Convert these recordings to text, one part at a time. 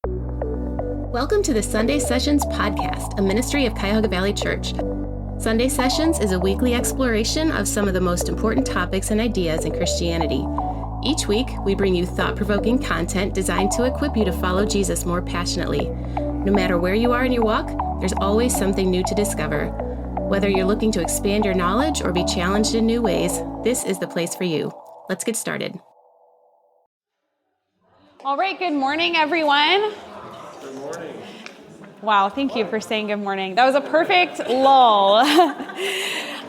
Welcome to the Sunday Sessions podcast, a ministry of Cuyahoga Valley Church. Sunday Sessions is a weekly exploration of some of the most important topics and ideas in Christianity. Each week, we bring you thought-provoking content designed to equip you to follow Jesus more passionately. No matter where you are in your walk, there's always something new to discover. Whether you're looking to expand your knowledge or be challenged in new ways, this is the place for you. Let's get started. All right, good morning, everyone. Good morning. Wow, thank you for saying good morning. That was a perfect lull. So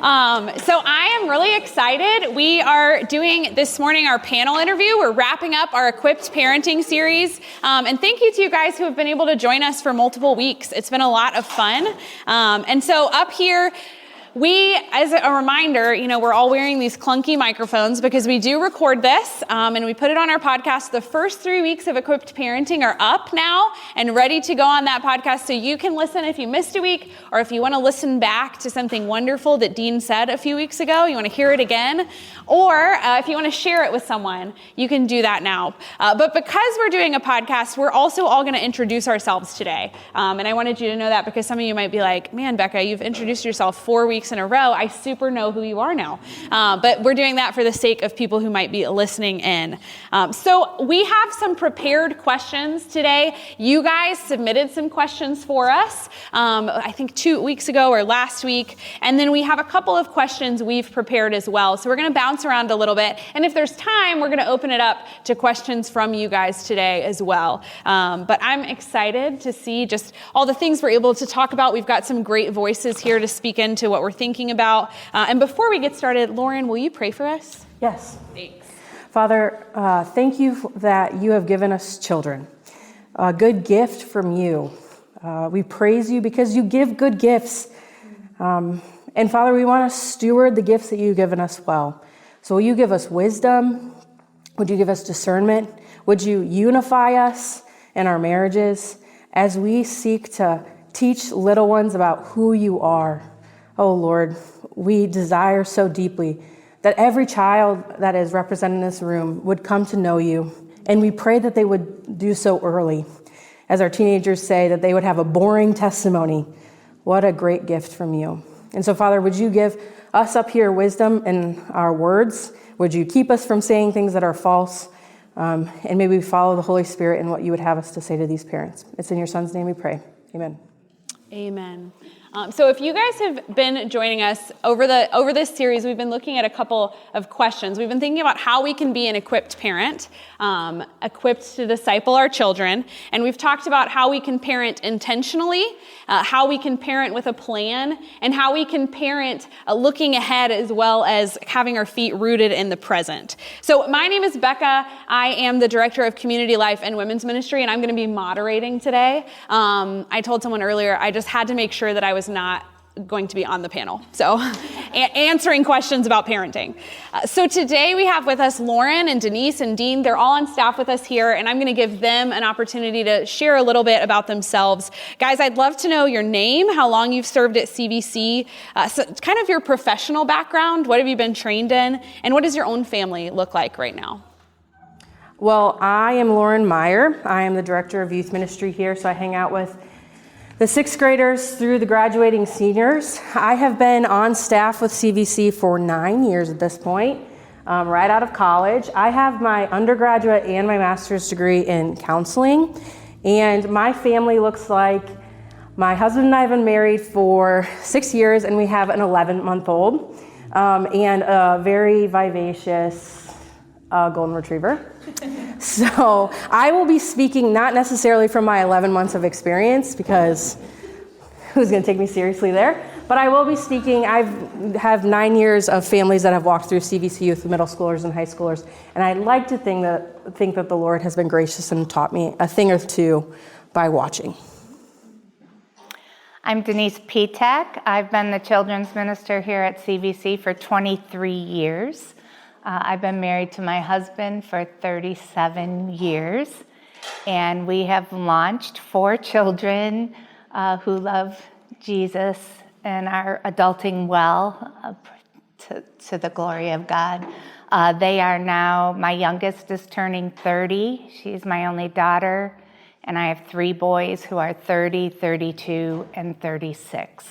I am really excited. We are doing this morning our panel interview. We're wrapping up our Equipped Parenting series. And thank you to you guys who have been able to join us for multiple weeks. It's been a lot of fun. And so up here, we, as a reminder, we're all wearing these clunky microphones because we do record this and we put it on our podcast. The first 3 weeks of Equipped Parenting are up now and ready to go on that podcast. So you can listen if you missed a week, or if you want to listen back to something wonderful that Dean said a few weeks ago, you want to hear it again, or if you want to share it with someone, you can do that now. But because we're doing a podcast, we're also all going to introduce ourselves today. And I wanted you to know that because some of you might be like, man, Becca, you've introduced yourself 4 weeks in a row. I super know who you are now. But we're doing that for the sake of people who might be listening in. So we have some prepared questions today. You guys submitted some questions for us, I think 2 weeks ago or last week. And then we have a couple of questions we've prepared as well. So we're going to bounce around a little bit. And if there's time, we're going to open it up to questions from you guys today as well. But I'm excited to see just all the things we're able to talk about. We've got some great voices here to speak into what we're thinking about. And before we get started, Lauren, will you pray for us? Yes. Thanks. Father, thank you that you have given us children, a good gift from you. We praise you because you give good gifts. And Father, we want to steward the gifts that you've given us well. So will you give us wisdom? Would you give us discernment? Would you unify us in our marriages as we seek to teach little ones about who you are? Oh Lord, we desire so deeply that every child that is represented in this room would come to know you. And we pray that they would do so early. As our teenagers say, that they would have a boring testimony. What a great gift from you. And so, Father, would you give us up here wisdom in our words? Would you keep us from saying things that are false? And maybe we follow the Holy Spirit in what you would have us to say to these parents. It's in your Son's name we pray. Amen. Amen. So if you guys have been joining us over this series, we've been looking at a couple of questions. We've been thinking about how we can be an equipped parent, equipped to disciple our children. And we've talked about how we can parent intentionally, how we can parent with a plan, and how we can parent looking ahead as well as having our feet rooted in the present. So my name is Becca. I am the Director of Community Life and Women's Ministry, and I'm going to be moderating today. I told someone earlier, I just had to make sure that I was not going to be on the panel. So answering questions about parenting. So today we have with us Lauren and Denise and Dean. They're all on staff with us here, and I'm going to give them an opportunity to share a little bit about themselves. Guys, I'd love to know your name, how long you've served at CVC, so kind of your professional background, what have you been trained in, and what does your own family look like right now? Well, I am Lauren Meyer. I am the Director of Youth Ministry here, so I hang out with the sixth graders through the graduating seniors. I have been on staff with CVC for 9 years at this point, right out of college. I have my undergraduate and my master's degree in counseling, and my family looks like my husband and I have been married for 6 years, and we have an 11-month-old and a very vivacious golden retriever. So I will be speaking not necessarily from my 11 months of experience, because who's going to take me seriously there? But I will be speaking. I have 9 years of families that have walked through CVC Youth, middle schoolers and high schoolers, and I'd like to think that the Lord has been gracious and taught me a thing or two by watching. I'm Denise Petek. I've been the children's minister here at CVC for 23 years. I've been married to my husband for 37 years, and we have launched 4 children who love Jesus and are adulting well to the glory of God. They are now, my youngest is turning 30. She's my only daughter, and I have 3 boys who are 30, 32, and 36.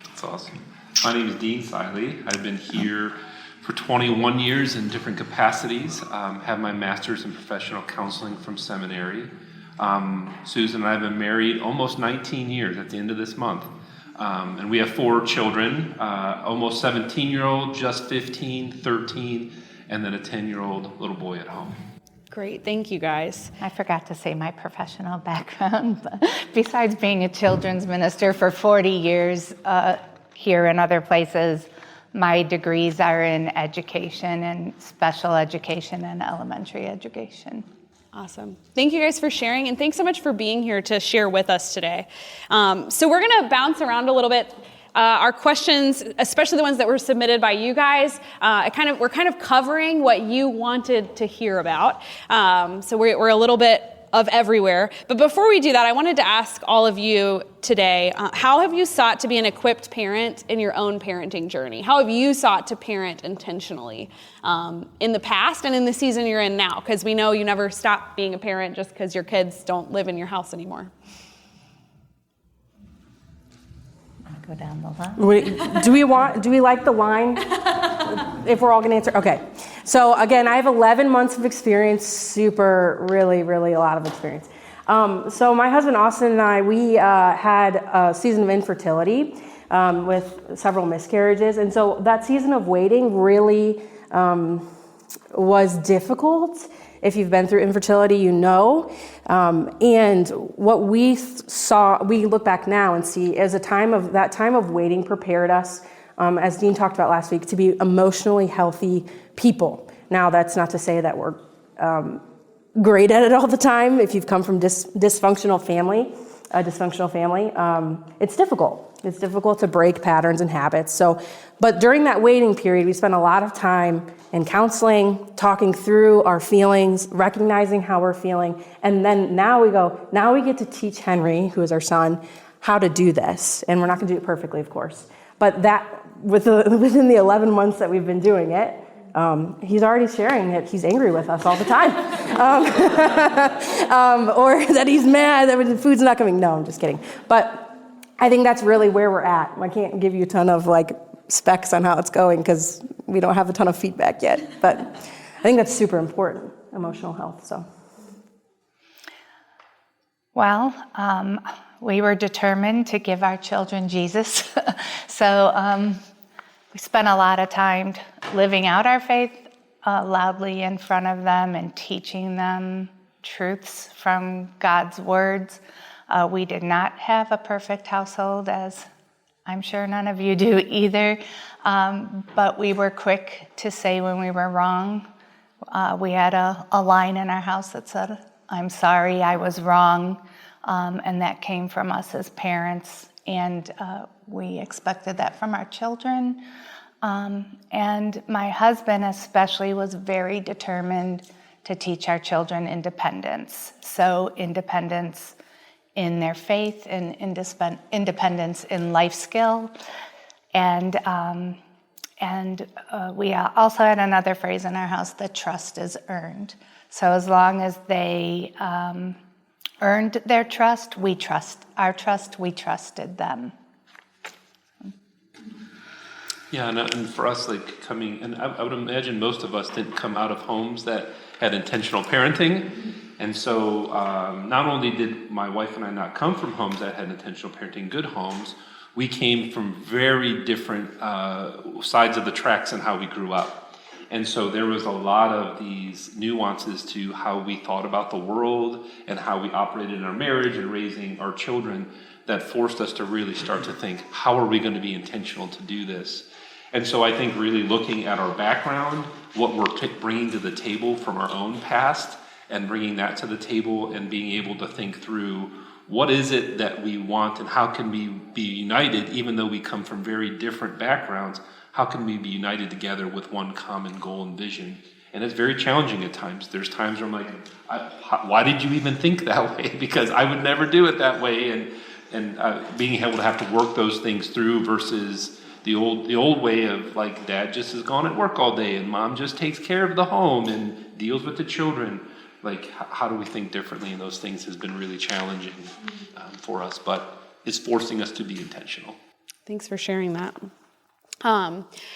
That's awesome. My name is Dean Siley. I've been here for 21 years in different capacities. Have my master's in professional counseling from seminary. Susan and I have been married almost 19 years at the end of this month. And we have 4 children, almost 17-year-old, just 15, 13, and then a 10-year-old little boy at home. Great, thank you guys. I forgot to say my professional background. Besides being a children's minister for 40 years here and other places, my degrees are in education and special education and elementary education. Awesome. Thank you guys for sharing, and thanks so much for being here to share with us today. So we're going to bounce around a little bit. Our questions, especially the ones that were submitted by you guys, we're kind of covering what you wanted to hear about. So we're a little bit of everywhere. But before we do that, I wanted to ask all of you today, how have you sought to be an equipped parent in your own parenting journey? How have you sought to parent intentionally in the past and in the season you're in now? Because we know you never stop being a parent just because your kids don't live in your house anymore. Go down the line. Do we like the line? If we're all going to answer? Okay. So again, I have 11 months of experience, really a lot of experience. So my husband Austin and I, we had a season of infertility with several miscarriages. And so that season of waiting really was difficult. If you've been through infertility, you know. And what we saw, we look back now and see as that time of waiting prepared us, as Dean talked about last week, to be emotionally healthy people. Now, that's not to say that we're great at it all the time. If you've come from dysfunctional family, it's difficult. It's difficult to break patterns and habits. But during that waiting period, we spent a lot of time in counseling, talking through our feelings, recognizing how we're feeling. And then now we get to teach Henry, who is our son, how to do this. And we're not going to do it perfectly, of course. But that within the 11 months that we've been doing it, he's already sharing that he's angry with us all the time. Or that he's mad that the food's not coming. No, I'm just kidding. But I think that's really where we're at. I can't give you a ton of specs on how it's going because we don't have a ton of feedback yet. But I think that's super important, emotional health. So. Well, we were determined to give our children Jesus. So we spent a lot of time living out our faith loudly in front of them and teaching them truths from God's words. We did not have a perfect household, as I'm sure none of you do either, but we were quick to say when we were wrong. We had a line in our house that said, "I'm sorry, I was wrong," and that came from us as parents, and we expected that from our children. And my husband especially was very determined to teach our children independence. So independence in their faith and independence in life skill. And we also had another phrase in our house, that trust is earned. So as long as they earned their trust, we trusted them. Yeah, and for us, I would imagine most of us didn't come out of homes that had intentional parenting. And so not only did my wife and I not come from homes that had intentional parenting, good homes, we came from very different sides of the tracks in how we grew up. And so there was a lot of these nuances to how we thought about the world and how we operated in our marriage and raising our children that forced us to really start to think, how are we going to be intentional to do this? And so I think really looking at our background, what we're bringing to the table from our own past, and bringing that to the table and being able to think through what is it that we want and how can we be united, even though we come from very different backgrounds, how can we be united together with one common goal and vision? And it's very challenging at times. There's times where I'm like, why did you even think that way? Because I would never do it that way. And being able to have to work those things through versus the old way of dad just is gone at work all day and mom just takes care of the home and deals with the children, like, how do we think differently? And those things has been really challenging for us, but it's forcing us to be intentional. Thanks for sharing that.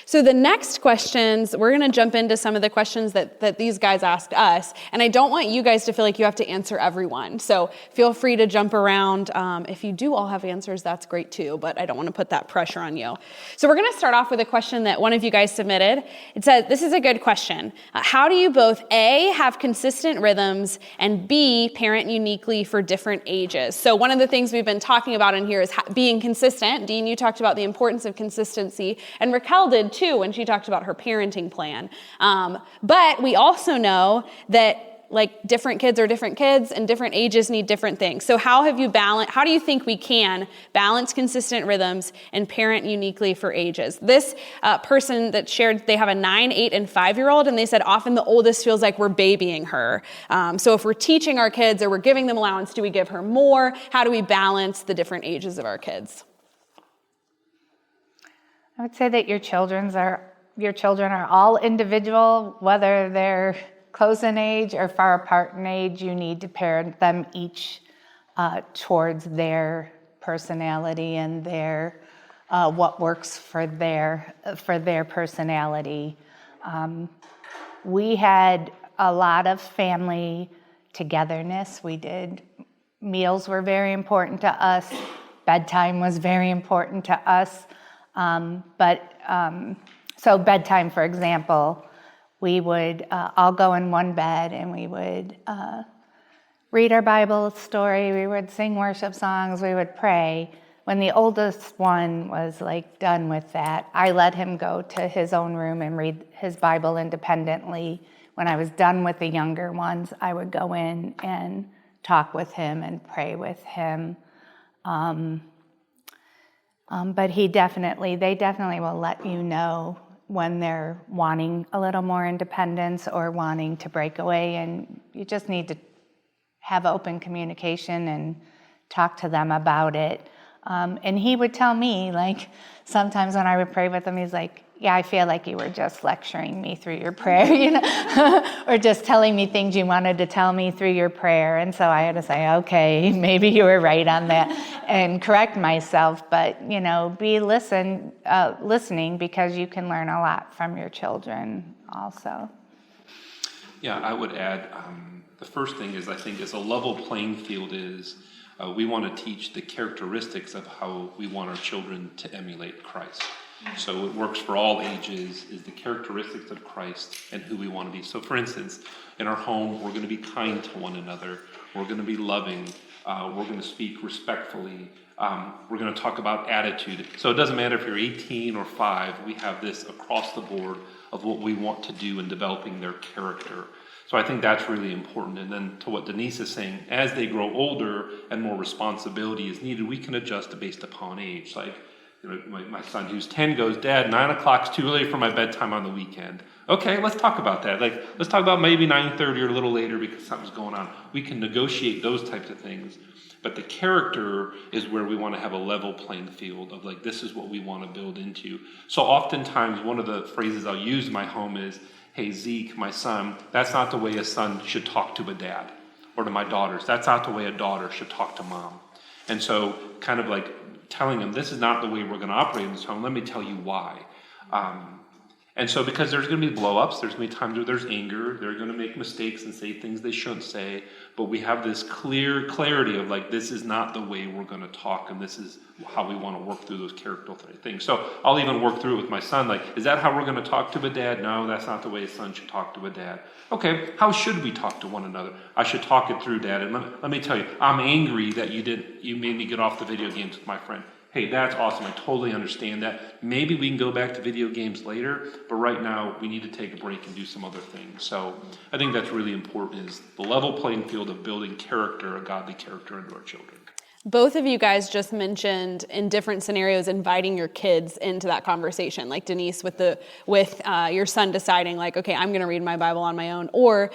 So the next questions, we're going to jump into some of the questions that these guys asked us. And I don't want you guys to feel like you have to answer everyone. So feel free to jump around. If you do all have answers, that's great too, but I don't want to put that pressure on you. So we're going to start off with a question that one of you guys submitted. It says, this is a good question. How do you both A, have consistent rhythms, and B, parent uniquely for different ages? So one of the things we've been talking about in here is being consistent. Dean, you talked about the importance of consistency. And Raquel did too when she talked about her parenting plan. But we also know that like different kids are different kids and different ages need different things. So how do you think we can balance consistent rhythms and parent uniquely for ages? This person that shared, they have a 9, 8, and 5-year-old, and they said often the oldest feels like we're babying her. So if we're teaching our kids or we're giving them allowance, do we give her more? How do we balance the different ages of our kids? I would say that your children are all individual, whether they're close in age or far apart in age. You need to parent them each towards their personality and their what works for their personality. We had a lot of family togetherness. Meals were very important to us. Bedtime was very important to us. So bedtime, for example, we would all go in one bed and we would read our Bible story, we would sing worship songs, we would pray. When the oldest one was like done with that, I let him go to his own room and read his Bible independently. When I was done with the younger ones, I would go in and talk with him and pray with him. But they definitely will let you know when they're wanting a little more independence or wanting to break away, and you just need to have open communication and talk to them about it. And he would tell me, like, sometimes when I would pray with him, he's like, yeah, I feel like you were just lecturing me through your prayer, or just telling me things you wanted to tell me through your prayer. And so I had to say, okay, maybe you were right on that, and correct myself. But, be listening, because you can learn a lot from your children also. Yeah, I would add, the first thing is, I think, is a level playing field is, we want to teach the characteristics of how we want our children to emulate Christ. So it works for all ages, is the characteristics of Christ and who we want to be. So for instance, in our home, we're going to be kind to one another. We're going to be loving. We're going to speak respectfully. We're going to talk about attitude. So it doesn't matter if you're 18 or 5, we have this across the board of what we want to do in developing their character. So I think that's really important. And then to what Denise is saying, as they grow older and more responsibility is needed, we can adjust based upon age. Like, my son who's 10 goes, Dad, 9 o'clock's too early for my bedtime on the weekend. Okay, let's talk about that. Like, let's talk about maybe 9:30 or a little later because something's going on. We can negotiate those types of things. But the character is where we want to have a level playing field of like, this is what we want to build into. So oftentimes, one of the phrases I'll use in my home is, hey, Zeke, my son, that's not the way a son should talk to a dad. Or to my daughters, that's not the way a daughter should talk to mom. And so kind of like telling them, this is not the way we're going to operate in this home. Let me tell you why. And so because there's going to be blow-ups, there's going to be times where there's anger, they're going to make mistakes and say things they shouldn't say, but we have this clarity of like, this is not the way we're going to talk, and this is how we want to work through those character things. So I'll even work through it with my son, like, is that how we're going to talk to a dad? No, that's not the way a son should talk to a dad. Okay, how should we talk to one another? I should talk it through, Dad, and let me tell you, I'm angry that you made me get off the video games with my friend. Hey, that's awesome. I totally understand that. Maybe we can go back to video games later, but right now we need to take a break and do some other things. So I think that's really important, is the level playing field of building character, a godly character into our children. Both of you guys just mentioned in different scenarios inviting your kids into that conversation, like Denise with your son deciding like, okay, I'm going to read my Bible on my own. Or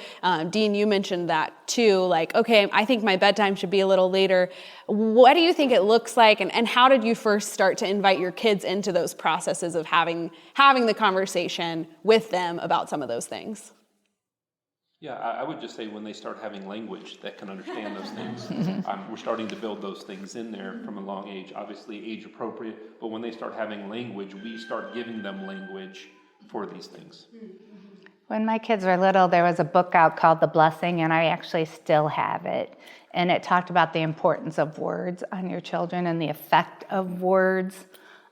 Dean, you mentioned that too, like, okay, I think my bedtime should be a little later. What do you think it looks like, and how did you first start to invite your kids into those processes of having the conversation with them about some of those things? Yeah, I would just say when they start having language that can understand those things, we're starting to build those things in there from a long age, obviously age appropriate, but when they start having language, we start giving them language for these things. When my kids were little, there was a book out called The Blessing, and I actually still have it. And it talked about the importance of words on your children and the effect of words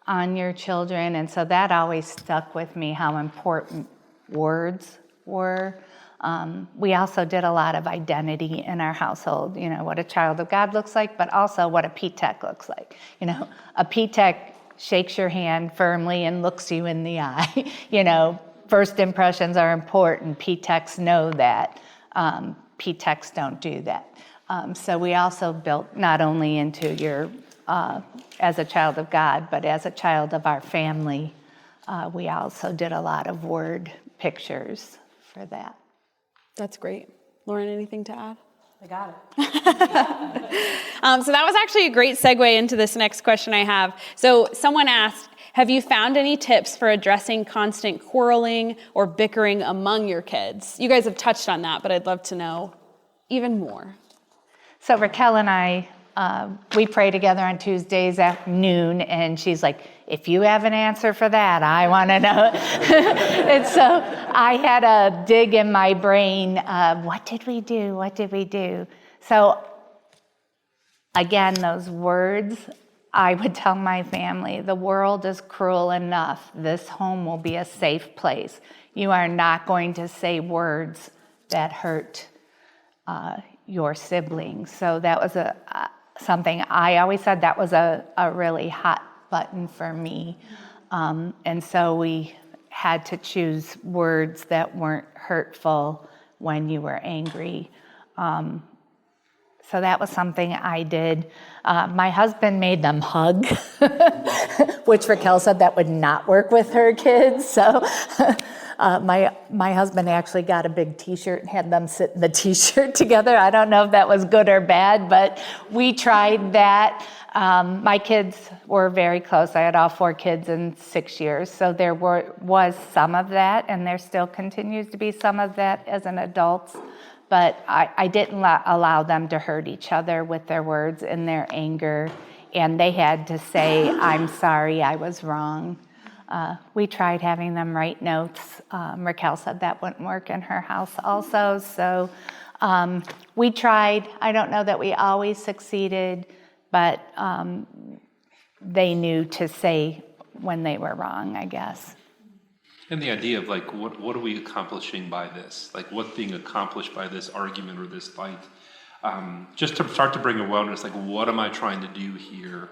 on your children. And so that always stuck with me, how important words were. We also did a lot of identity in our household, what a child of God looks like, but also what a Petek looks like. A Petek shakes your hand firmly and looks you in the eye. First impressions are important. Peteks know that. Peteks don't do that. So we also built not only into your, as a child of God, but as a child of our family, we also did a lot of word pictures for that. That's great. Lauren, anything to add? I got it. So that was actually a great segue into this next question I have. So someone asked, have you found any tips for addressing constant quarreling or bickering among your kids? You guys have touched on that, but I'd love to know even more. So Raquel and I, we pray together on Tuesdays at noon, and she's like, if you have an answer for that, I want to know. And so I had a dig in my brain, what did we do? So again, those words, I would tell my family, the world is cruel enough. This home will be a safe place. You are not going to say words that hurt your siblings. So that was something I always said that was a really hot button for me. And so we had to choose words that weren't hurtful when you were angry. So that was something I did. My husband made them hug, which Raquel said that would not work with her kids. So my husband actually got a big T-shirt and had them sit in the T-shirt together. I don't know if that was good or bad, but we tried that. My kids were very close. I had all 4 kids in 6 years, so there was some of that, and there still continues to be some of that as an adult. But I didn't allow them to hurt each other with their words and their anger, and they had to say, I'm sorry, I was wrong. We tried having them write notes. Raquel said that wouldn't work in her house also, so we tried. I don't know that we always succeeded, but they knew to say when they were wrong, I guess. And the idea of what are we accomplishing by this? Like what's being accomplished by this argument or this fight? Just to start to bring awareness, what am I trying to do here?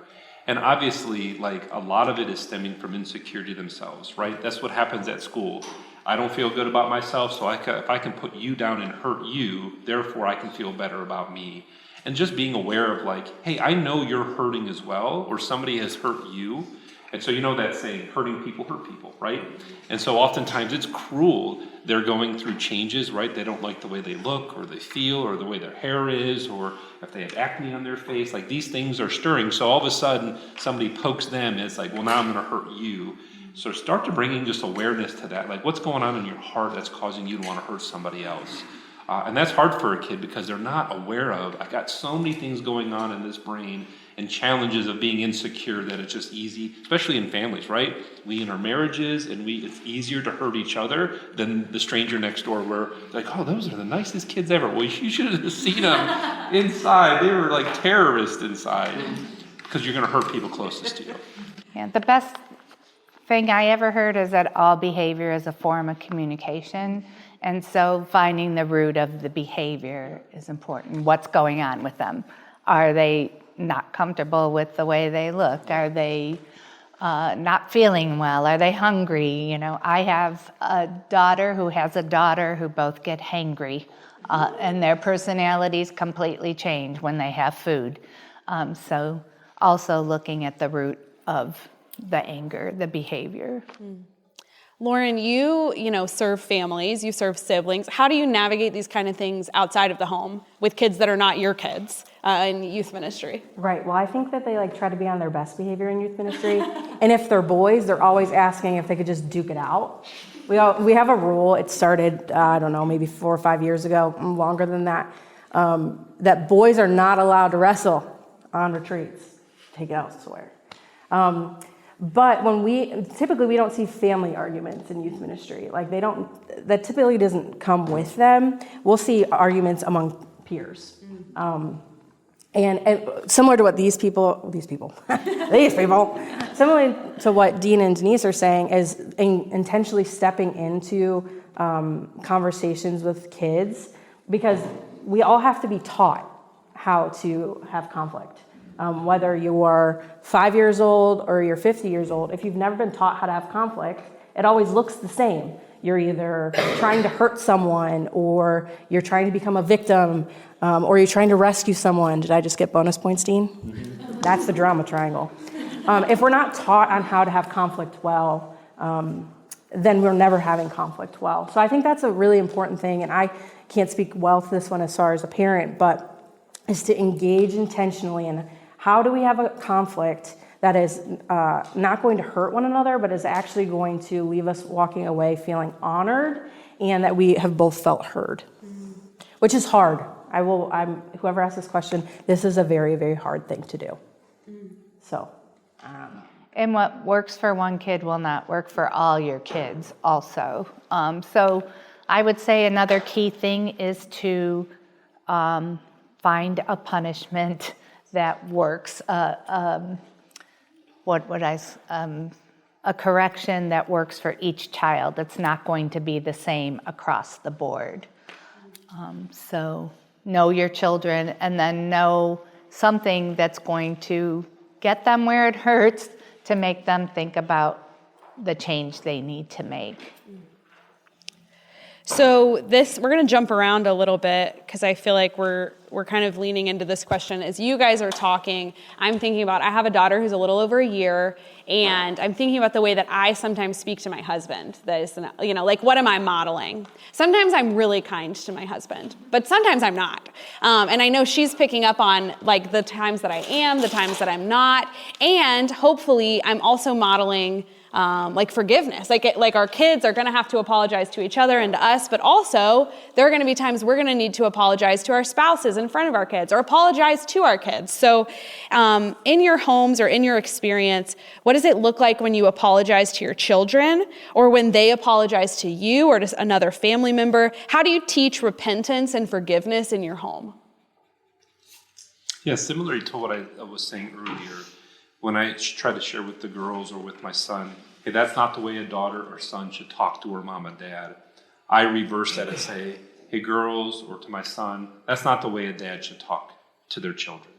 And obviously, a lot of it is stemming from insecurity themselves, right? That's what happens at school. I don't feel good about myself, so if I can put you down and hurt you, therefore I can feel better about me. And just being aware of hey, I know you're hurting as well, or somebody has hurt you. And so that saying, hurting people hurt people, right? And so oftentimes it's cruel. They're going through changes, right? They don't like the way they look or they feel or the way their hair is or if they have acne on their face. These things are stirring. So all of a sudden somebody pokes them and it's well, now I'm going to hurt you. So start to bring in just awareness to that. What's going on in your heart that's causing you to want to hurt somebody else? And that's hard for a kid because they're not aware of, I got so many things going on in this brain and challenges of being insecure that it's just easy, especially in families, right? We in our marriages, and it's easier to hurt each other than the stranger next door where oh, those are the nicest kids ever. Well, you should have seen them inside. They were like terrorists inside because you're going to hurt people closest to you. Yeah, the best thing I ever heard is that all behavior is a form of communication. And so finding the root of the behavior is important. What's going on with them? Are they not comfortable with the way they look? Are they not feeling well? Are they hungry? I have a daughter who has a daughter who both get hangry, and their personalities completely change when they have food. So also looking at the root of the anger, the behavior. Lauren, you serve families, you serve siblings. How do you navigate these kind of things outside of the home with kids that are not your kids in youth ministry? Right. Well, I think that they try to be on their best behavior in youth ministry. And if they're boys, they're always asking if they could just duke it out. We have a rule. It started, I don't know, maybe 4 or 5 years ago, longer than that, that boys are not allowed to wrestle on retreats. Take it elsewhere. But typically we don't see family arguments in youth ministry. Like that typically doesn't come with them. We'll see arguments among peers. And similar to what these people, similar to what Dean and Denise are saying, is intentionally stepping into conversations with kids, because we all have to be taught how to have conflict. Whether you are 5 years old or you're 50 years old, if you've never been taught how to have conflict, it always looks the same. You're either trying to hurt someone, or you're trying to become a victim, or you're trying to rescue someone. Did I just get bonus points, Dean? Mm-hmm. That's the drama triangle. If we're not taught on how to have conflict well, then we're never having conflict well. So I think that's a really important thing, and I can't speak well to this one as far as a parent, but is to engage intentionally in how do we have a conflict that is not going to hurt one another, but is actually going to leave us walking away feeling honored and that we have both felt heard, which is hard. Whoever asked this question, this is a very, very hard thing to do. So, and what works for one kid will not work for all your kids also. So I would say another key thing is to find a punishment that works, a correction that works for each child. It's not going to be the same across the board. So know your children, and then know something that's going to get them where it hurts to make them think about the change they need to make. So we're going to jump around a little bit, because I feel like we're kind of leaning into this question. As you guys are talking, I'm thinking about, I have a daughter who's a little over a year, and I'm thinking about the way that I sometimes speak to my husband. That is, like, what am I modeling? Sometimes I'm really kind to my husband, but sometimes I'm not. And I know she's picking up on, like, the times that I am, the times that I'm not, and hopefully I'm also modeling like forgiveness. Like our kids are going to have to apologize to each other and to us, but also there are going to be times we're going to need to apologize to our spouses in front of our kids, or apologize to our kids. So in your homes or in your experience, what does it look like when you apologize to your children, or when they apologize to you or to another family member? How do you teach repentance and forgiveness in your home? Yeah, similar to what I was saying earlier, when I try to share with the girls or with my son, hey, that's not the way a daughter or son should talk to her mom and dad, I reverse that and say, hey, girls, or to my son, that's not the way a dad should talk to their children.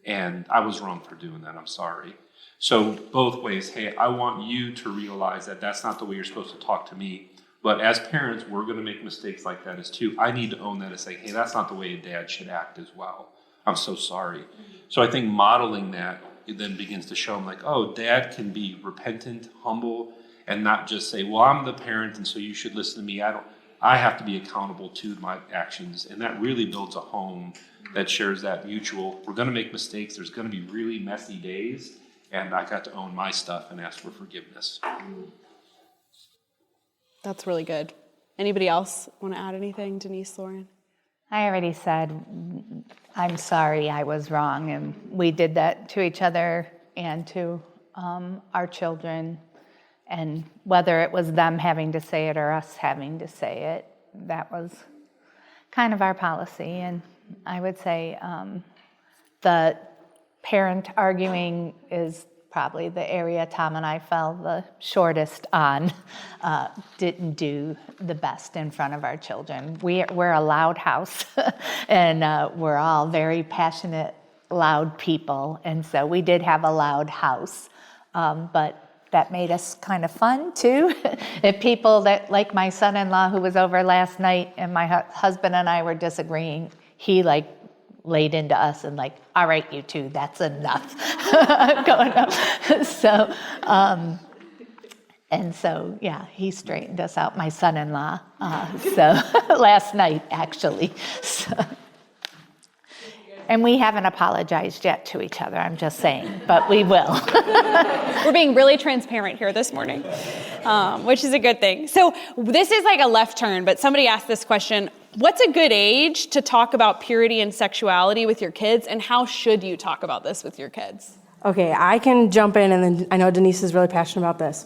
And I was wrong for doing that, I'm sorry. So both ways, hey, I want you to realize that that's not the way you're supposed to talk to me. But as parents, we're going to make mistakes like that as too. I need to own that and say, hey, that's not the way a dad should act as well. I'm so sorry. So I think modeling that, it then begins to show them, like, oh, dad can be repentant, humble, and not just say, well, I'm the parent, and so you should listen to me. I have to be accountable to my actions. And that really builds a home that shares that mutual, we're going to make mistakes, there's going to be really messy days, and I got to own my stuff and ask for forgiveness. That's really good. Anybody else want to add anything? Denise, Lauren? I already said, I'm sorry, I was wrong, and we did that to each other and to our children, and whether it was them having to say it or us having to say it, that was kind of our policy. And I would say the parent arguing is probably the area Tom and I fell the shortest on, didn't do the best in front of our children. We're a loud house, and we're all very passionate, loud people, and so we did have a loud house, but that made us kind of fun too. If people that, like my son-in-law who was over last night, and my husband and I were disagreeing, he laid into us and all right, you two, that's enough. Going up. So, and so, yeah, he straightened us out, my son-in-law. So last night, actually. So. And we haven't apologized yet to each other, I'm just saying, but we will. We're being really transparent here this morning, which is a good thing. So this is like a left turn, but somebody asked this question: what's a good age to talk about purity and sexuality with your kids, and how should you talk about this with your kids? Okay, I can jump in, and then I know Denise is really passionate about this.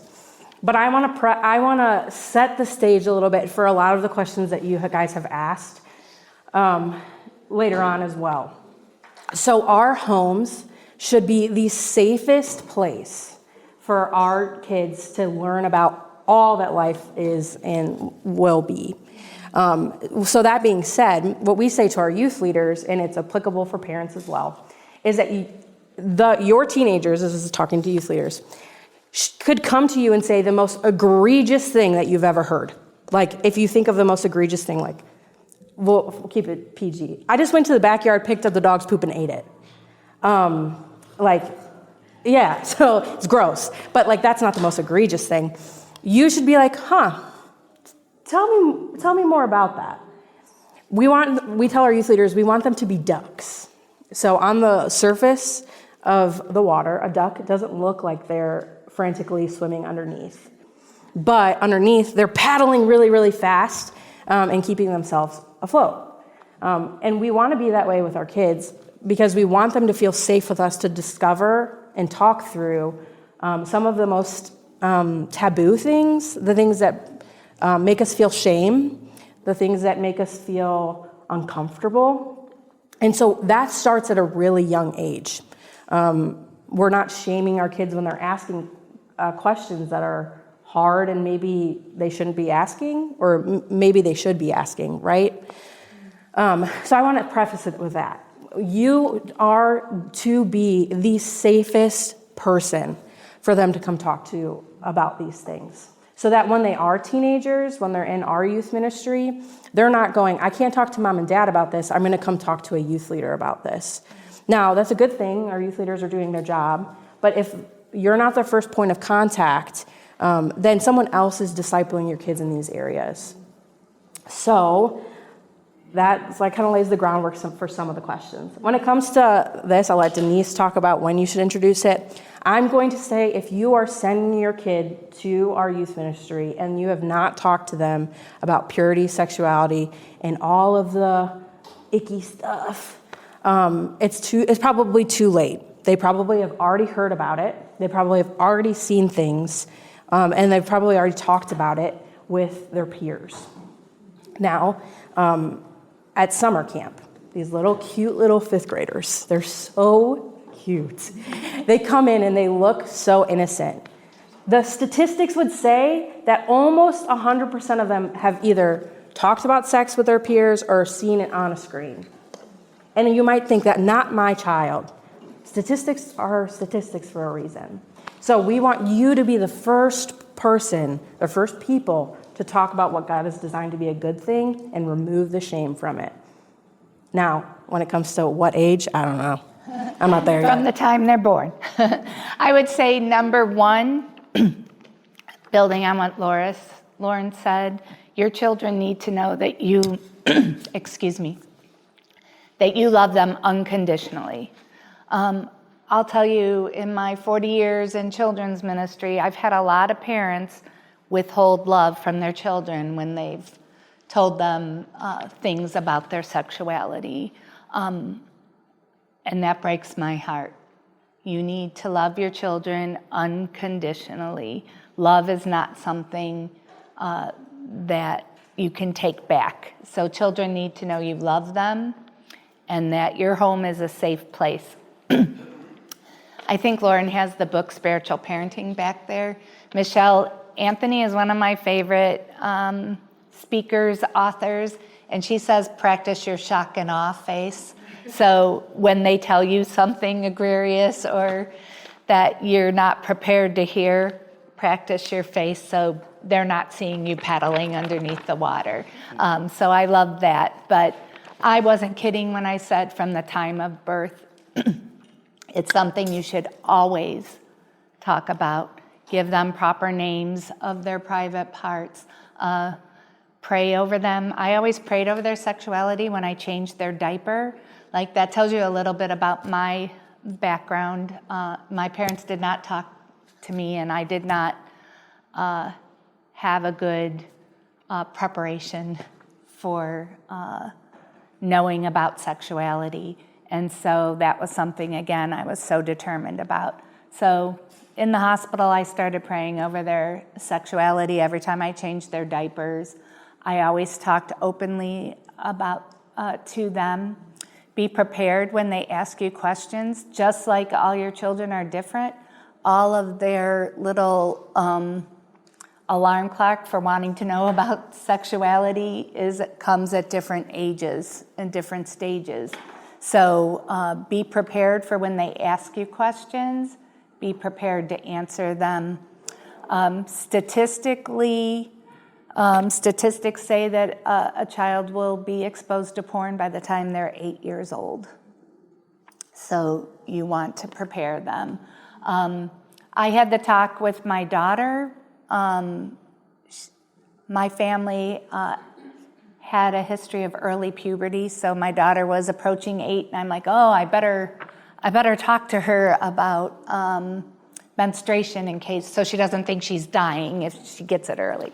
But I want to set the stage a little bit for a lot of the questions that you guys have asked later on as well. So our homes should be the safest place for our kids to learn about all that life is and will be. So that being said, what we say to our youth leaders, and it's applicable for parents as well, is that your teenagers, this is talking to youth leaders, could come to you and say the most egregious thing that you've ever heard. Like, if you think of the most egregious thing, like, we'll keep it PG. I just went to the backyard, picked up the dog's poop, and ate it. Yeah, so it's gross. But, like, that's not the most egregious thing. You should be like, tell me more about that. We tell our youth leaders, we want them to be ducks. So on the surface of the water, a duck doesn't look like they're frantically swimming underneath. But underneath, they're paddling really, really fast and keeping themselves afloat. And we want to be that way with our kids because we want them to feel safe with us to discover and talk through some of the most taboo things, the things that make us feel shame, the things that make us feel uncomfortable. And so that starts at a really young age. We're not shaming our kids when they're asking questions that are hard and maybe they shouldn't be asking, or maybe they should be asking, right? So I want to preface it with that. You are to be the safest person for them to come talk to about these things. So that when they are teenagers, when they're in our youth ministry, they're not going, I can't talk to mom and dad about this, I'm going to come talk to a youth leader about this. Now, that's a good thing. Our youth leaders are doing their job. But if you're not the first point of contact, then someone else is discipling your kids in these areas. So that kind of lays the groundwork for some of the questions. When it comes to this, I'll let Denise talk about when you should introduce it. I'm going to say if you are sending your kid to our youth ministry and you have not talked to them about purity, sexuality, and all of the icky stuff, it's probably too late. They probably have already heard about it. They probably have already seen things, and they've probably already talked about it with their peers. Now, at summer camp, these cute little fifth graders, they're so cute. They come in and they look so innocent. The statistics would say that almost 100% of them have either talked about sex with their peers or seen it on a screen. And you might think that not my child. Statistics are statistics for a reason. So we want you to be the first person, the first people to talk about what God has designed to be a good thing and remove the shame from it. Now, when it comes to what age, I don't know. I'm not there yet. From the time they're born. I would say number one, building on what Lauren said, your children need to know that you, that you love them unconditionally. I'll tell you, in my 40 years in children's ministry, I've had a lot of parents withhold love from their children when they've told them things about their sexuality. And that breaks my heart. You need to love your children unconditionally. Love is not something that you can take back. So children need to know you love them and that your home is a safe place. I think Lauren has the book Spiritual Parenting back there. Michelle Anthony is one of my favorite speakers, authors, and she says, practice your shock and awe face. So when they tell you something egregious or that you're not prepared to hear, practice your face so they're not seeing you paddling underneath the water. So I love that. But I wasn't kidding when I said from the time of birth, it's something you should always talk about. Give them proper names of their private parts. Pray over them. I always prayed over their sexuality when I changed their diaper. Like, that tells you a little bit about my background. My parents did not talk to me, and I did not have a good preparation for knowing about sexuality. And so that was something, again, I was so determined about. So in the hospital, I started praying over their sexuality every time I changed their diapers. I always talked openly about to them. Be prepared when they ask you questions. Just like all your children are different, all of their little alarm clock for wanting to know about sexuality comes at different ages and different stages. So be prepared for when they ask you questions. Be prepared to answer them. Statistics say that a child will be exposed to porn by the time they're 8 years old. So you want to prepare them. I had the talk with my daughter. My family had a history of early puberty, so my daughter was approaching 8, and I'm like, oh, I better talk to her about menstruation in case, so she doesn't think she's dying if she gets it early.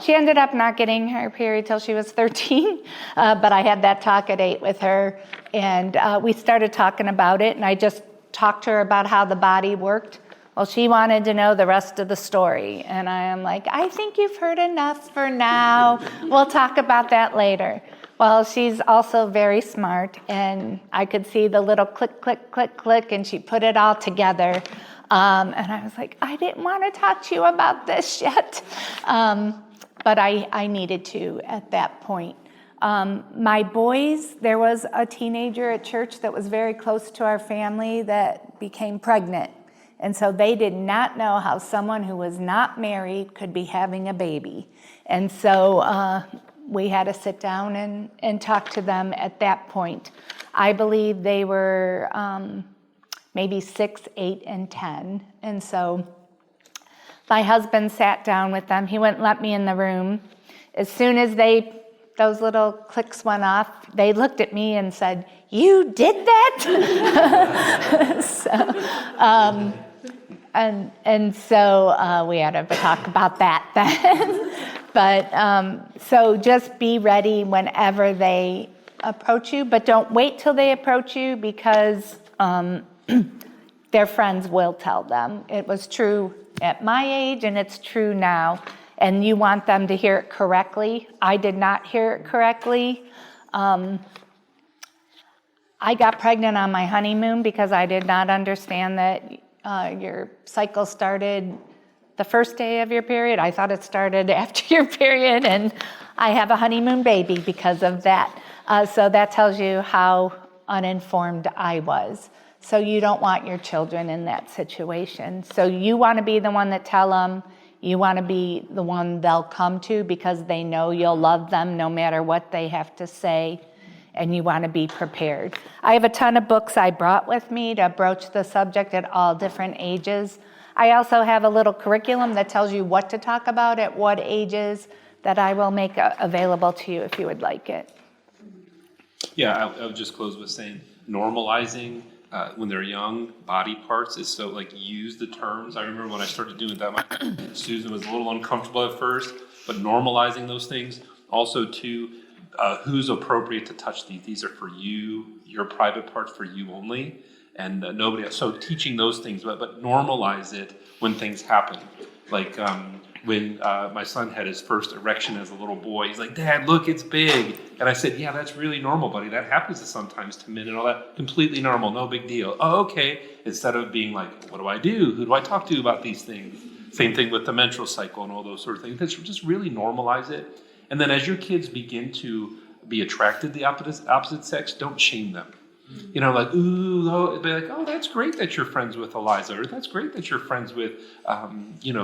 She ended up not getting her period till she was 13, but I had that talk at 8 with her, and we started talking about it, and I just talked to her about how the body worked. Well, she wanted to know the rest of the story, and I am like, I think you've heard enough for now. We'll talk about that later. Well, she's also very smart, and I could see the little click, click, click, click, and she put it all together. And I was like, I didn't want to talk to you about this yet. But I needed to at that point. My boys, there was a teenager at church that was very close to our family that became pregnant. And so they did not know how someone who was not married could be having a baby. And so we had to sit down and talk to them at that point. I believe they were maybe 6, 8, and 10. And so my husband sat down with them. He wouldn't let me in the room. As soon as those little clicks went off, they looked at me and said, "You did that?" So we had to talk about that then. But so just be ready whenever they approach you, but don't wait till they approach you, because their friends will tell them. It was true at my age, and it's true now. And you want them to hear it correctly. I did not hear it correctly. I got pregnant on my honeymoon because I did not understand that your cycle started the first day of your period. I thought it started after your period, and I have a honeymoon baby because of that. So that tells you how uninformed I was. So you don't want your children in that situation. So you want to be the one that tell them. You want to be the one they'll come to because they know you'll love them no matter what they have to say, and you want to be prepared. I have a ton of books I brought with me to broach the subject at all different ages. I also have a little curriculum that tells you what to talk about at what ages that I will make available to you if you would like it. Yeah, I would just close with saying normalizing when they're young, body parts is so, like, use the terms. I remember when I started doing that, Susan was a little uncomfortable at first, but normalizing those things. Also, too, who's appropriate to touch these. These are for you, your private parts for you only, and nobody else. So teaching those things, but normalize it when things happen. Like when my son had his first erection as a little boy, he's like, "Dad, look, it's big." And I said, "Yeah, that's really normal, buddy. That happens sometimes to men and all that. Completely normal, no big deal." "Oh, okay." Instead of being like, "What do I do? Who do I talk to about these things?" Same thing with the menstrual cycle and all those sort of things. Just really normalize it. And then as your kids begin to be attracted to the opposite sex, don't shame them. You know, like, ooh, be like, "Oh, that's great that you're friends with Eliza," or "That's great that you're friends with,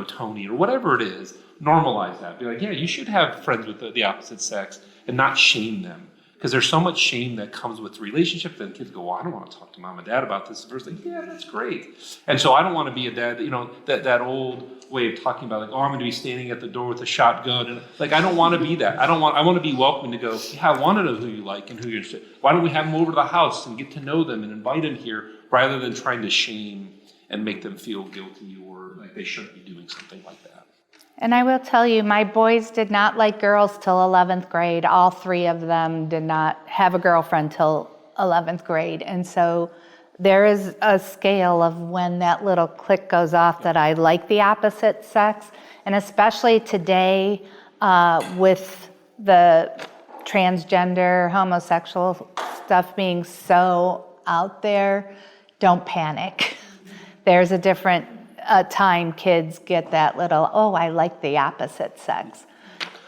Tony," or whatever it is. Normalize that. Be like, "Yeah, you should have friends with the opposite sex," and not shame them. Because there's so much shame that comes with the relationship. Then kids go, well, I don't want to talk to mom and dad about this. The first thing, yeah, that's great. And so I don't want to be a dad, that old way of talking about, like, oh, I'm going to be standing at the door with a shotgun. And like, I don't want to be that. I want to be welcoming to go, yeah, I want to know who you like and who you're interested in. Why don't we have them over to the house and get to know them and invite them here, rather than trying to shame and make them feel guilty or like they shouldn't be doing something like that. And I will tell you, my boys did not like girls till 11th grade. All three of them did not have a girlfriend till 11th grade. And so there is a scale of when that little click goes off that I like the opposite sex. And especially today with the transgender, homosexual stuff being so out there, don't panic. There's a different time kids get that little, oh, I like the opposite sex.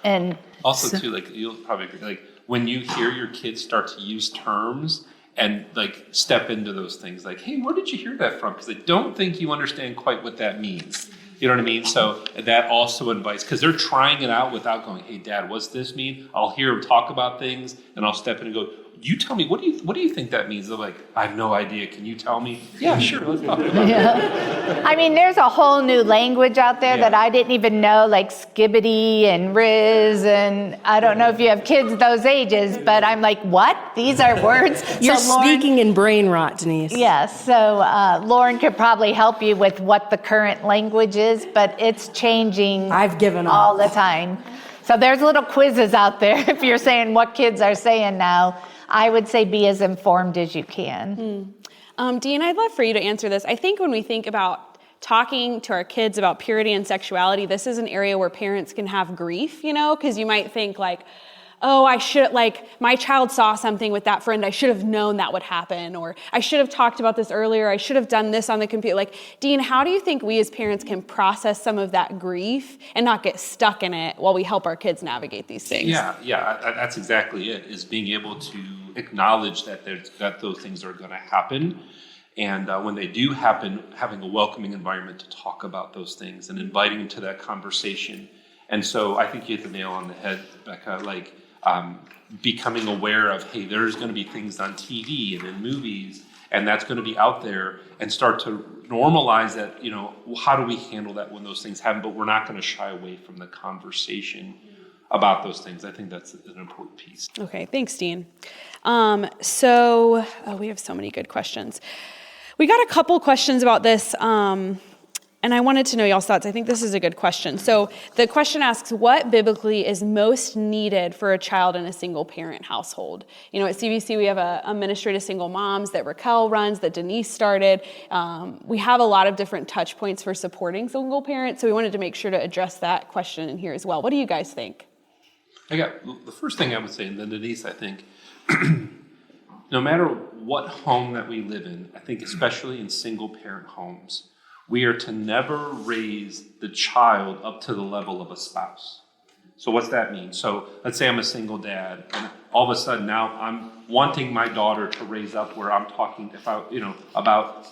And also too, like, you'll probably agree, like, when you hear your kids start to use terms and like step into those things, like, hey, where did you hear that from? Because I don't think you understand quite what that means. You know what I mean? So that also invites, because they're trying it out without going, hey, Dad, what's this mean? I'll hear them talk about things, and I'll step in and go, you tell me, what do you think that means? They're like, I have no idea. Can you tell me? Yeah, sure. Let's talk about it. I mean, there's a whole new language out there that I didn't even know, like skibbity and riz, and I don't know if you have kids those ages, but I'm like, what? These are words? You're speaking in brain rot, Denise. Yes, so Lauren could probably help you with what the current language is, but it's changing. I've given up. All the time. So there's little quizzes out there if you're saying what kids are saying now. I would say be as informed as you can. Dean, I'd love for you to answer this. I think when we think about talking to our kids about purity and sexuality, this is an area where parents can have grief, because you might think like, oh, I should, like, my child saw something with that friend. I should have known that would happen. Or I should have talked about this earlier. I should have done this on the computer. Like, Dean, how do you think we as parents can process some of that grief and not get stuck in it while we help our kids navigate these things? Yeah, that's exactly it, is being able to acknowledge that those things are going to happen. And when they do happen, having a welcoming environment to talk about those things and inviting them to that conversation. And so I think you hit the nail on the head, Becca, like, becoming aware of, hey, there's going to be things on TV and in movies, and that's going to be out there, and start to normalize that, how do we handle that when those things happen, but we're not going to shy away from the conversation about those things. I think that's an important piece. Okay, thanks, Dean. So we have so many good questions. We got a couple questions about this, and I wanted to know y'all's thoughts. I think this is a good question. So the question asks, what biblically is most needed for a child in a single-parent household? At CVC, we have a ministry to single moms that Raquel runs, that Denise started. We have a lot of different touch points for supporting single parents, so we wanted to make sure to address that question in here as well. What do you guys think? The first thing I would say, and then Denise, I think, no matter what home that we live in, I think especially in single-parent homes, we are to never raise the child up to the level of a spouse. So what's that mean? So let's say I'm a single dad, and all of a sudden now I'm wanting my daughter to raise up where I'm talking about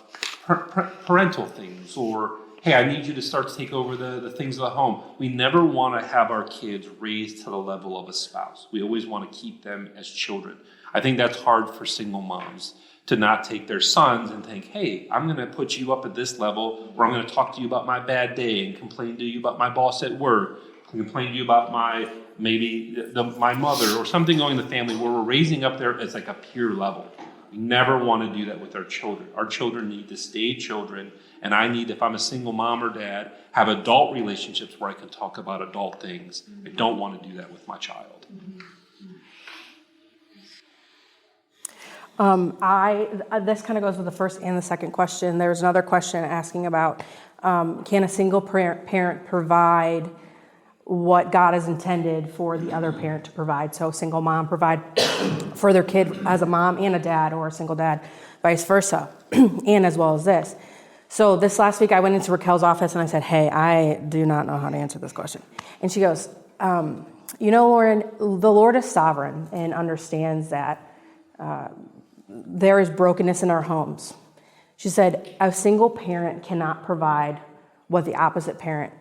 parental things, or hey, I need you to start to take over the things of the home. We never want to have our kids raised to the level of a spouse. We always want to keep them as children. I think that's hard for single moms, to not take their sons and think, hey, I'm going to put you up at this level, or I'm going to talk to you about my bad day and complain to you about my boss at work, complain to you about my mother, or something going in the family where we're raising up there as like a peer level. We never want to do that with our children. Our children need to stay children, and I need, if I'm a single mom or dad, have adult relationships where I can talk about adult things. I don't want to do that with my child. This kind of goes with the first and the second question. There was another question asking about, can a single parent provide what God has intended for the other parent to provide? So single mom provide for their kid as a mom and a dad, or a single dad, vice versa, and as well as this. So this last week I went into Raquel's office and I said, hey, I do not know how to answer this question. And she goes, Lauren, the Lord is sovereign and understands that there is brokenness in our homes. She said, a single parent cannot provide what the opposite parent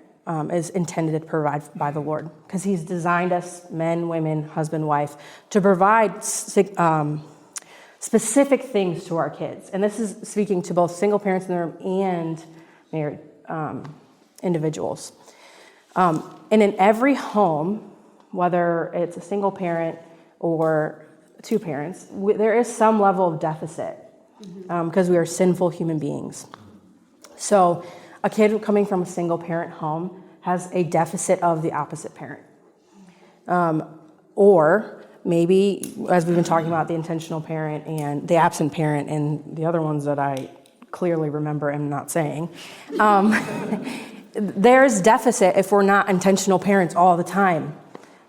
is intended to provide by the Lord, because he's designed us, men, women, husband, wife, to provide specific things to our kids. And this is speaking to both single parents in the room and married individuals. And in every home, whether it's a single parent or two parents, there is some level of deficit, because we are sinful human beings. So a kid coming from a single parent home has a deficit of the opposite parent. Or maybe, as we've been talking about, the intentional parent and the absent parent and the other ones that I clearly remember and not saying, there's deficit if we're not intentional parents all the time.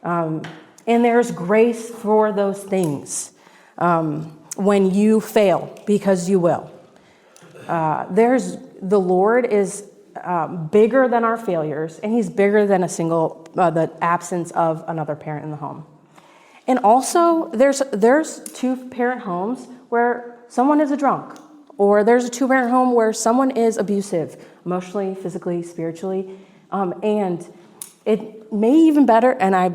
And there's grace for those things when you fail, because you will. The Lord is bigger than our failures, and he's bigger than the absence of another parent in the home. And also, there's two-parent homes where someone is a drunk, or there's a two-parent home where someone is abusive, emotionally, physically, spiritually, and it may even better, and I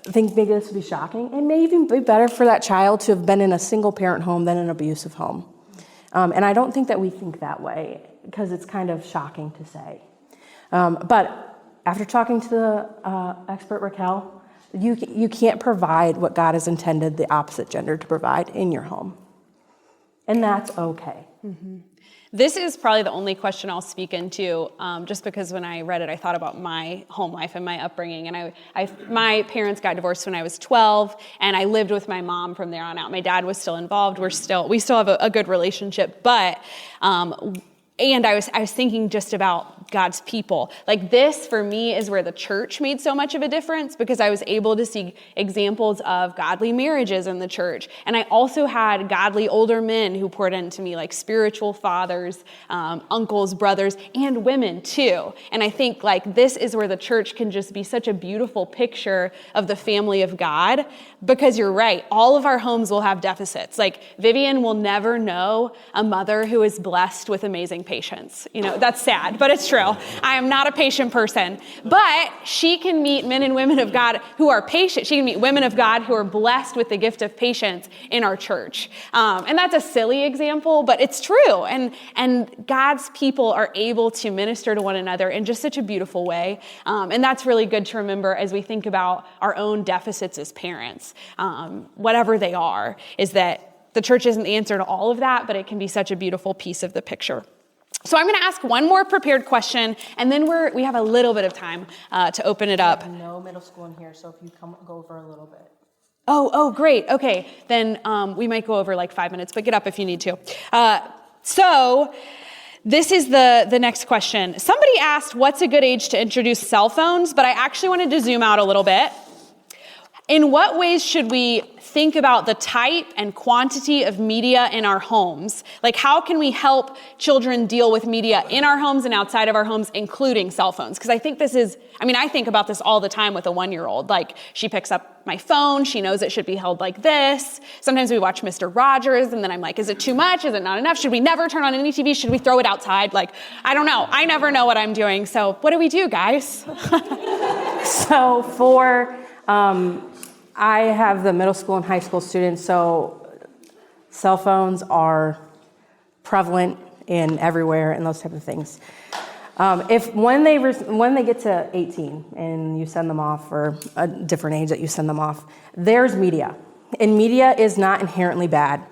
think maybe this would be shocking, it may even be better for that child to have been in a single-parent home than an abusive home. And I don't think that we think that way, because it's kind of shocking to say. But after talking to the expert Raquel, you can't provide what God has intended the opposite gender to provide in your home. And that's okay. Mm-hmm. This is probably the only question I'll speak into, just because when I read it, I thought about my home life and my upbringing. And my parents got divorced when I was 12, and I lived with my mom from there on out. My dad was still involved. We still have a good relationship, but and I was thinking just about God's people. Like, this, for me, is where the church made so much of a difference, because I was able to see examples of godly marriages in the church. And I also had godly older men who poured into me, like spiritual fathers, uncles, brothers, and women too. And I think, like, this is where the church can just be such a beautiful picture of the family of God, because you're right, all of our homes will have deficits. Like, Vivian will never know a mother who is blessed with amazing patience. That's sad, but it's true. I am not a patient person, but she can meet men and women of God who are patient. She can meet women of God who are blessed with the gift of patience in our church. And that's a silly example, but it's true. And God's people are able to minister to one another in just such a beautiful way. And that's really good to remember as we think about our own deficits as parents, whatever they are, is that the church isn't the answer to all of that, but it can be such a beautiful piece of the picture. So I'm going to ask one more prepared question, and then we have a little bit of time to open it up. No middle school in here, so if you go over a little bit. Oh, great. Okay, then we might go over like 5 minutes, but get up if you need to. So this is the next question. Somebody asked, what's a good age to introduce cell phones? But I actually wanted to zoom out a little bit. In what ways should we think about the type and quantity of media in our homes? Like, how can we help children deal with media in our homes and outside of our homes, including cell phones? Because I think I think about this all the time with a 1-year-old. Like, she picks up my phone, she knows it should be held like this. Sometimes we watch Mr. Rogers, and then I'm like, is it too much? Is it not enough? Should we never turn on any TV? Should we throw it outside? Like, I don't know. I never know what I'm doing. So what do we do, guys? So I have the middle school and high school students, so cell phones are prevalent in everywhere and those type of things. When they get to 18 and you send them off, or a different age that you send them off, there's media. And media is not inherently bad.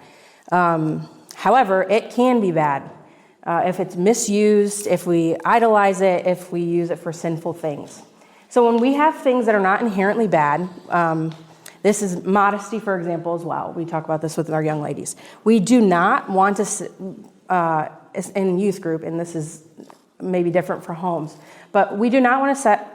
However, it can be bad if it's misused, if we idolize it, if we use it for sinful things. So when we have things that are not inherently bad, this is modesty, for example, as well. We talk about this with our young ladies. We do not want to, in youth group, and this is maybe different for homes, but we do not want to set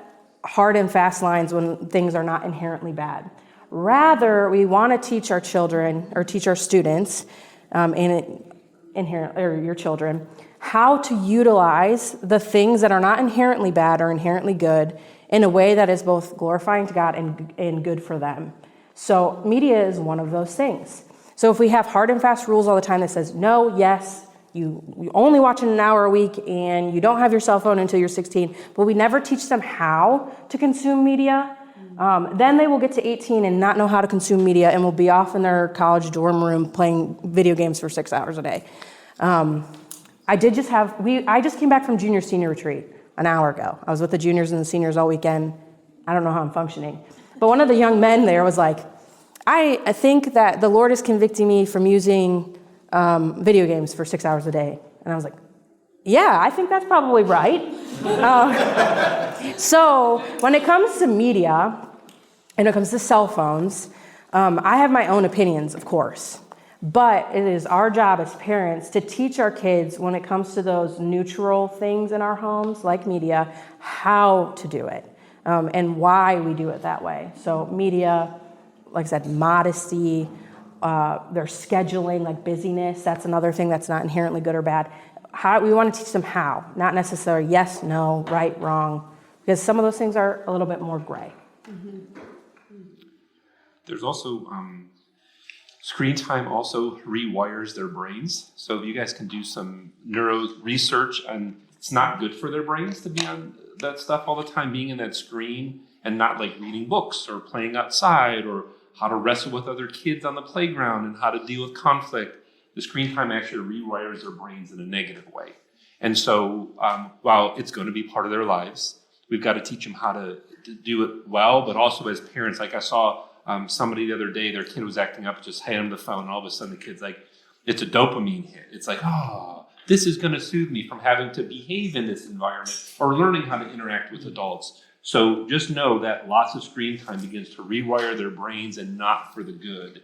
hard and fast lines when things are not inherently bad. Rather, we want to teach our children, or teach our students, your children, how to utilize the things that are not inherently bad or inherently good in a way that is both glorifying to God and good for them. So media is one of those things. So if we have hard and fast rules all the time that says no, yes, you only watch it an hour a week and you don't have your cell phone until you're 16, but we never teach them how to consume media. Then they will get to 18 and not know how to consume media and will be off in their college dorm room playing video games for 6 hours a day. I just came back from junior senior retreat an hour ago. I was with the juniors and the seniors all weekend. I don't know how I'm functioning. But one of the young men there was like, I think that the Lord is convicting me from using video games for 6 hours a day. And I was like, yeah, I think that's probably right. So when it comes to media, and it comes to cell phones, I have my own opinions, of course. But it is our job as parents to teach our kids when it comes to those neutral things in our homes, like media, how to do it and why we do it that way. So media, like I said, modesty, their scheduling, like busyness, that's another thing that's not inherently good or bad. We want to teach them how, not necessarily yes, no, right, wrong, because some of those things are a little bit more gray. Mm-hmm. There's also screen time also rewires their brains. So if you guys can do some neuro research, and it's not good for their brains to be on that stuff all the time, being in that screen and not like reading books or playing outside or how to wrestle with other kids on the playground and how to deal with conflict. The screen time actually rewires their brains in a negative way. And so while it's going to be part of their lives, we've got to teach them how to do it well, but also as parents, like I saw somebody the other day, their kid was acting up, just hand them the phone, and all of a sudden the kid's like, it's a dopamine hit. It's like, this is going to soothe me from having to behave in this environment or learning how to interact with adults. So just know that lots of screen time begins to rewire their brains and not for the good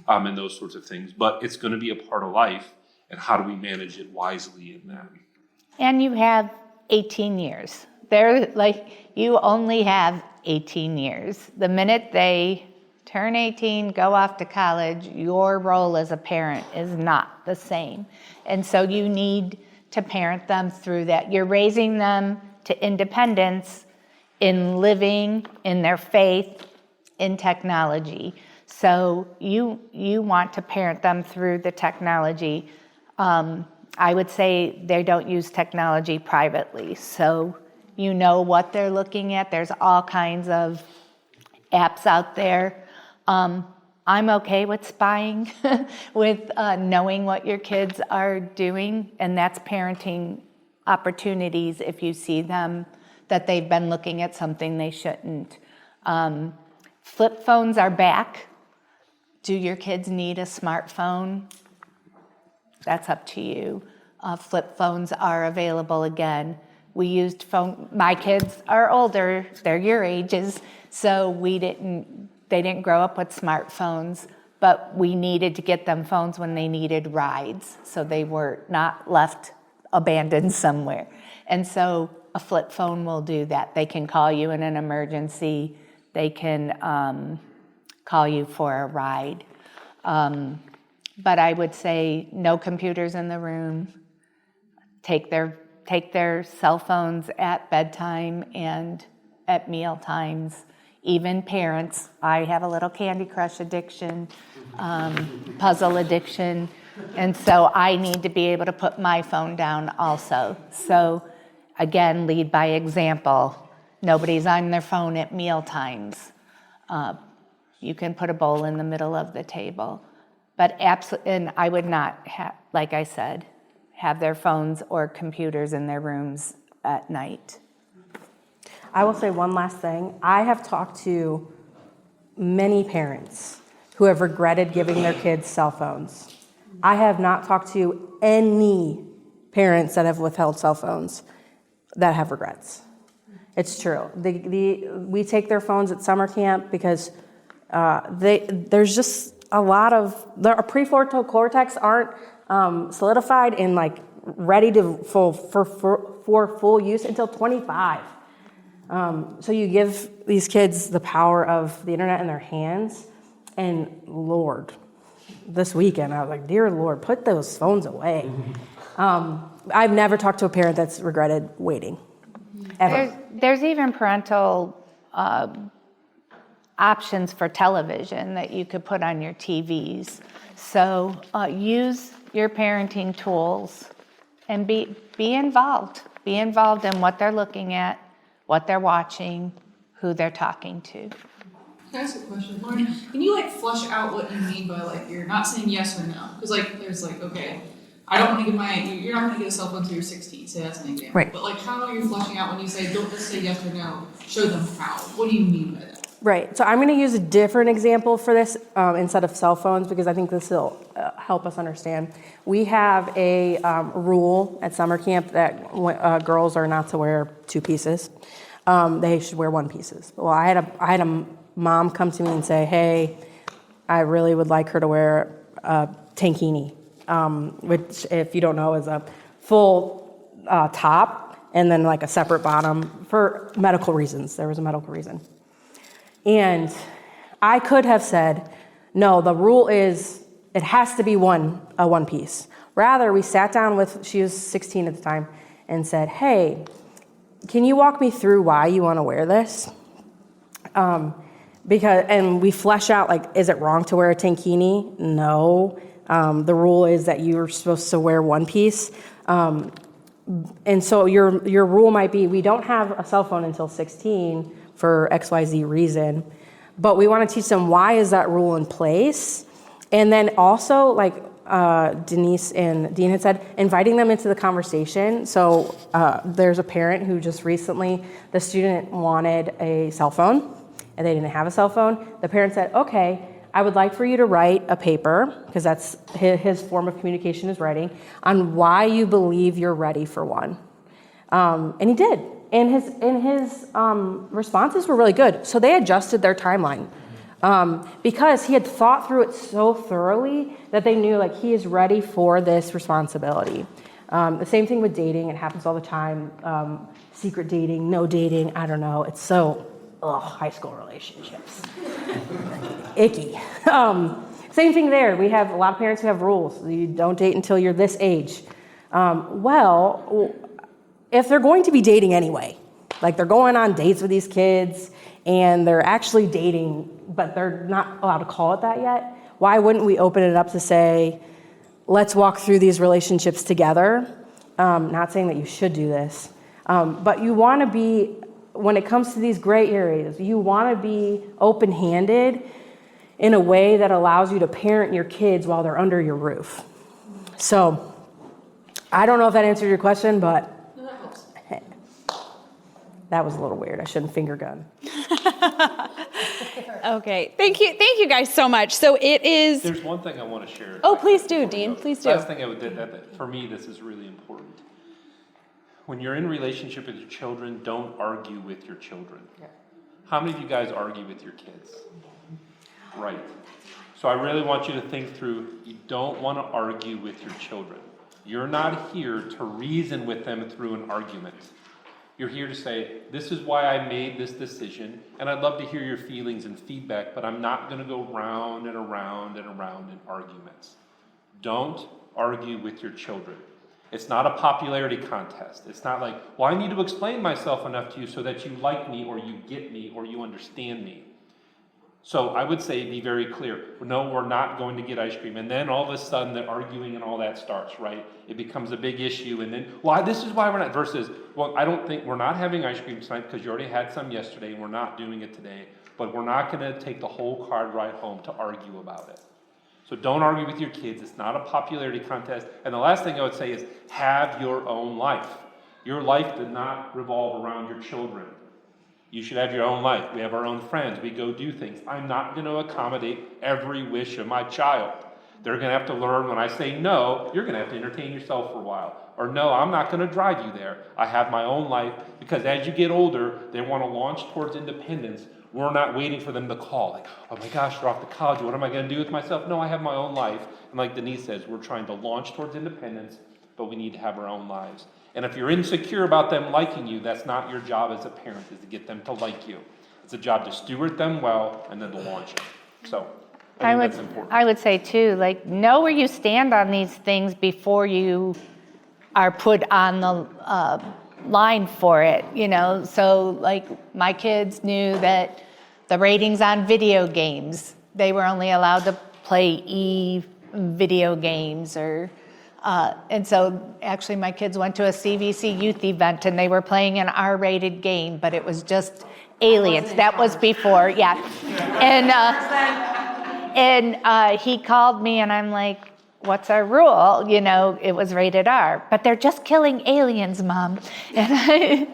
and those sorts of things. But it's going to be a part of life, and how do we manage it wisely in that? And you have 18 years. You only have 18 years. The minute they turn 18, go off to college, your role as a parent is not the same. And so you need to parent them through that. You're raising them to independence in living, in their faith, in technology. So you want to parent them through the technology. I would say they don't use technology privately. So you know what they're looking at. There's all kinds of apps out there. I'm okay with spying, with knowing what your kids are doing, and that's parenting opportunities if you see them, that they've been looking at something they shouldn't. Flip phones are back. Do your kids need a smartphone? That's up to you. Flip phones are available again. We used my kids are older, they're your ages, so they didn't grow up with smartphones, but we needed to get them phones when they needed rides, so they were not left abandoned somewhere. And so a flip phone will do that. They can call you in an emergency. They can call you for a ride. But I would say no computers in the room. Take their cell phones at bedtime and at meal times. Even parents, I have a little Candy Crush addiction, puzzle addiction, and so I need to be able to put my phone down also. So again, lead by example. Nobody's on their phone at meal times. You can put a bowl in the middle of the table. But and I would not, like I said, have their phones or computers in their rooms at night. I will say one last thing. I have talked to many parents who have regretted giving their kids cell phones. I have not talked to any parents that have withheld cell phones that have regrets. It's true. We take their phones at summer camp because there's just a lot of, our prefrontal cortex aren't solidified and like ready for full use until 25. So you give these kids the power of the internet in their hands, and Lord, this weekend I was like, dear Lord, put those phones away. I've never talked to a parent that's regretted waiting, ever. There's even parental options for television that you could put on your TVs. So use your parenting tools And be involved. Be involved in what they're looking at, what they're watching, who they're talking to. Can I ask a question, Lauren? Can you flush out what you mean by you're not saying yes or no? Because there's okay, I don't want to give you're not going to get a cell phone until you're 16. Say that's an example. Right. But how are you flushing out when you say don't just say yes or no? Show them how. What do you mean by that? Right. So I'm going to use a different example for this instead of cell phones because I think this will help us understand. We have a rule at summer camp that girls are not to wear 2 pieces. They should wear 1 pieces. Well, I had a mom come to me and say, "Hey, I really would like her to wear a tankini," which, if you don't know, is a full top and then a separate bottom for medical reasons. There was a medical reason. And I could have said, no, the rule is it has to be a one piece. Rather, we sat down she was 16 at the time, and said, "Hey, can you walk me through why you want to wear this?" And we flesh out, is it wrong to wear a tankini? No. The rule is that you're supposed to wear 1 piece. And so your rule might be, we don't have a cell phone until 16 for XYZ reason, but we want to teach them why is that rule in place. And then also, Denise and Dean had said, inviting them into the conversation. So there's a parent who just recently, the student wanted a cell phone, and they didn't have a cell phone. The parent said, "Okay, I would like for you to write a paper," because that's his form of communication is writing, "on why you believe you're ready for one." And he did. And his responses were really good. So they adjusted their timeline because he had thought through it so thoroughly that they knew he is ready for this responsibility. The same thing with dating. It happens all the time. Secret dating, no dating, I don't know. It's so, high school relationships. Icky. Same thing there. We have a lot of parents who have rules. You don't date until you're this age. If they're going to be dating anyway, they're going on dates with these kids and they're actually dating, but they're not allowed to call it that yet, why wouldn't we open it up to say, let's walk through these relationships together? Not saying that you should do this, but you want to be, when it comes to these gray areas, you want to be open-handed in a way that allows you to parent your kids while they're under your roof. So I don't know if that answered your question, but that was a little weird. I shouldn't finger gun. Okay. Thank you guys so much. So it is. There's one thing I want to share. Oh, please do, Dean. Please do. Last thing I would that for me, this is really important. When you're in relationship with your children, don't argue with your children. Yeah. How many of you guys argue with your kids? Right. So I really want you to think through, you don't want to argue with your children. You're not here to reason with them through an argument. You're here to say, this is why I made this decision, and I'd love to hear your feelings and feedback, but I'm not going to go round and around and around in arguments. Don't argue with your children. It's not a popularity contest. It's not I need to explain myself enough to you so that you like me or you get me or you understand me. So I would say be very clear. No, we're not going to get ice cream. And then all of a sudden the arguing and all that starts, right? It becomes a big issue. And then, this is why we're not, versus, I don't think we're not having ice cream tonight because you already had some yesterday and we're not doing it today. But we're not going to take the whole car ride home to argue about it. So don't argue with your kids. It's not a popularity contest. And the last thing I would say is have your own life. Your life did not revolve around your children. You should have your own life. We have our own friends. We go do things. I'm not going to accommodate every wish of my child. They're going to have to learn when I say no, you're going to have to entertain yourself for a while. Or no, I'm not going to drive you there. I have my own life. Because as you get older, they want to launch towards independence. We're not waiting for them to call. Oh my gosh, they're off to college. What am I going to do with myself? No, I have my own life. And like Denise says, we're trying to launch towards independence, but we need to have our own lives. And if you're insecure about them liking you, that's not your job as a parent, is to get them to like you. It's a job to steward them well and then to launch them. So I think that's important. I would say too, know where you stand on these things before you are put on the line for it, So my kids knew that the ratings on video games, they were only allowed to play video games or And so actually my kids went to a CVC Youth event and they were playing an R-rated game, but it was just aliens. That was before, yeah. And he called me and I'm like, what's our rule? You know, it was rated R. But they're just killing aliens, Mom. And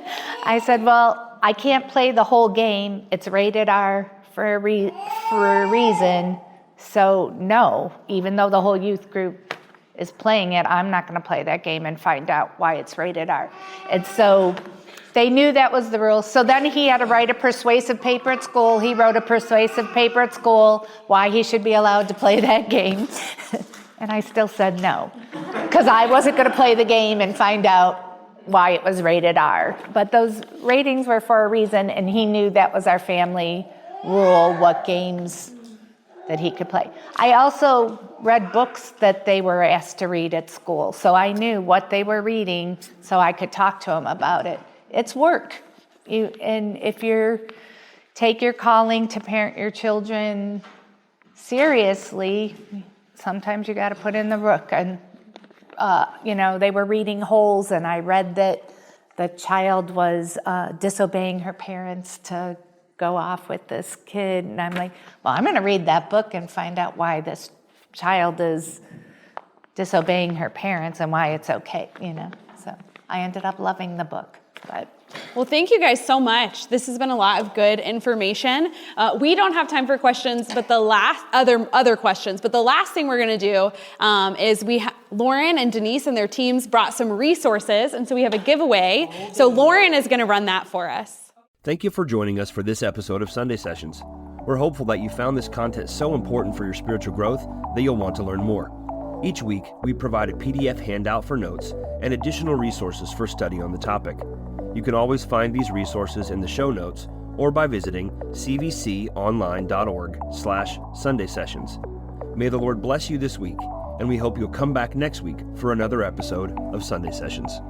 I said, well, I can't play the whole game. It's rated R for a reason. So no, even though the whole youth group is playing it, I'm not going to play that game and find out why it's rated R. And so they knew that was the rule. So then he had to write a persuasive paper at school. He wrote a persuasive paper at school why he should be allowed to play that game. And I still said no, because I wasn't going to play the game and find out why it was rated R. But those ratings were for a reason, and he knew that was our family rule, what games that he could play. I also read books that they were asked to read at school, so I knew what they were reading so I could talk to them about it. It's work. And if you take your calling to parent your children seriously, sometimes you got to put in the work. And, they were reading Holes, and I read that the child was disobeying her parents to go off with this kid. And I'm like, well, I'm going to read that book and find out why this child is disobeying her parents and why it's okay, So I ended up loving the book. Well, thank you guys so much. This has been a lot of good information. We don't have time for questions, but the last other questions. But the last thing we're going to do is Lauren and Denise and their teams brought some resources, and so we have a giveaway. So Lauren is going to run that for us. Thank you for joining us for this episode of Sunday Sessions. We're hopeful that you found this content so important for your spiritual growth that you'll want to learn more. Each week, we provide a PDF handout for notes and additional resources for study on the topic. You can always find these resources in the show notes or by visiting cvconline.org/Sunday Sessions. May the Lord bless you this week, and we hope you'll come back next week for another episode of Sunday Sessions.